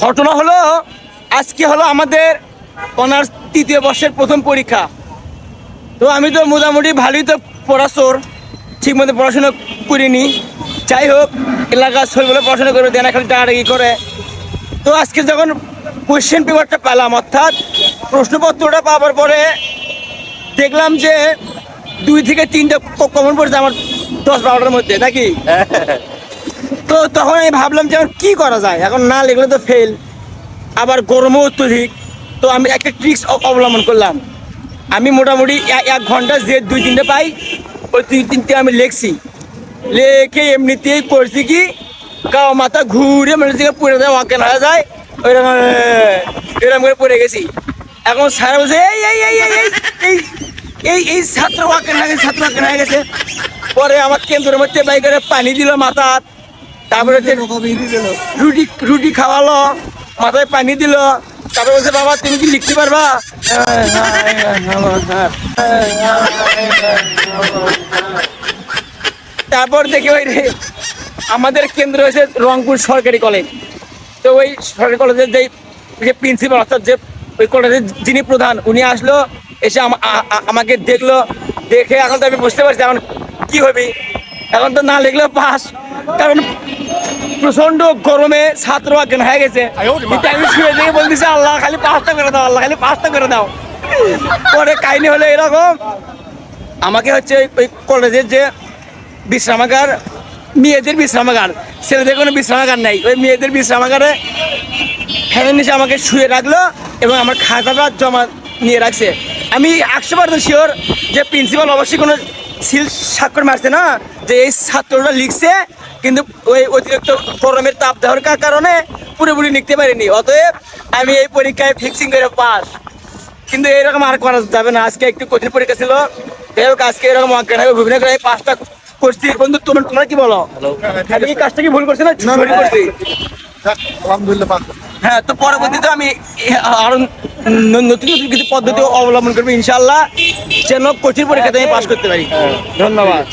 ঘটনা হলো আজকে হলো আমাদের অনার্স তৃতীয় বর্ষের প্রথম পরীক্ষা। তো আমি তো মোটামুটি ভালোই তো পড়াশোর ঠিক মতো পড়াশোনা করিনি। যাই হোক, এলাকার ছেলেগুলো পড়াশোনা করে দেয় না, খালি টাকাটাকি করে। তো আজকে যখন কোয়েশ্চেন পেপারটা পেলাম, অর্থাৎ প্রশ্নপত্রটা পাওয়ার পরে দেখলাম যে 2 থেকে 3টা কমন পড়ছে আমার 10-12টার মধ্যে, নাকি? তো তখন আমি ভাবলাম যে এখন কী করা যায়, এখন না লিখলে তো ফেল, আবার গরমও অত্যধিক। তো আমি একটা ট্রিক্স অবলম্বন করলাম। আমি মোটামুটি 1 ঘন্টা যে 2-3টে পাই, ওই 2-3টে আমি লিখছি। লেখে এমনিতেই করছি কি, কাউ মাথা ঘুরে মানে থেকে পড়ে যায়, অজ্ঞান হয়ে যায়, ওইরকম এরকম করে পড়ে গেছি। এখন স্যার বলছে এই এই এই এই এই এই এই এই ছাত্র অজ্ঞান হয়ে গেছে, ছাত্র অজ্ঞান হয়ে গেছে। পরে আমার কেন্দ্রের মধ্যে বাই করে পানি দিল মাথা, তারপরে রুটি রুটি খাওয়ালো, মাথায় পানি দিল। তারপরে বলছে বাবা তুমি কি লিখতে পারবা? তারপর দেখি ওই আমাদের কেন্দ্র হয়েছে রংপুর সরকারি কলেজ। তো ওই সরকারি কলেজের যে প্রিন্সিপাল, অর্থাৎ যে ওই কলেজের যিনি প্রধান, উনি আসলো, এসে আমাকে দেখলো। দেখে এখন তো আমি বুঝতে পারছি এখন কি হবে। এখন তো না লিখলেও পাস, কারণ প্রচন্ড গরমে ছাত্র অজ্ঞান হয়ে গেছে। আমি শুয়ে দেখে বলতেছি আল্লাহ খালি পাসটা করে দাও, আল্লাহ খালি পাসটা করে দাও। পরে কাহিনী হলো এরকম, আমাকে হচ্ছে ওই কলেজের যে বিশ্রামাগার, মেয়েদের বিশ্রামাগার, ছেলেদের কোনো বিশ্রামাগার নাই, ওই মেয়েদের বিশ্রামাগারে ফ্যানের নিচে আমাকে শুয়ে রাখলো এবং আমার খাতাটা জমা নিয়ে রাখছে। আমি 100% শিওর যে প্রিন্সিপাল অবশ্যই কোনো সিল স্বাক্ষর মারছে না যে এই ছাত্রটা লিখছে, কিন্তু ওই অতিরিক্ত গরমের তাপ দেওয়ার কারণে পুরোপুরি লিখতে পারিনি। অতএব আমি এই পরীক্ষায় ফিক্সিং করে পাস। কিন্তু এইরকম আর করা যাবে না, আজকে একটু কঠিন পরীক্ষা ছিল। যাই হোক, আজকে এরকম অজ্ঞান হবে বিভিন্ন করে পাসটা করছি। বন্ধু তোমরা কি বলো, আমি এই কাজটা কি ভুল করছি না সঠিক করছি? আলহামদুলিল্লাহ। হ্যাঁ, তো পরবর্তীতে আমি আরো নতুন নতুন কিছু পদ্ধতি অবলম্বন করবো ইনশাল্লাহ, যেন কঠিন পরীক্ষাতে আমি পাস করতে পারি। ধন্যবাদ।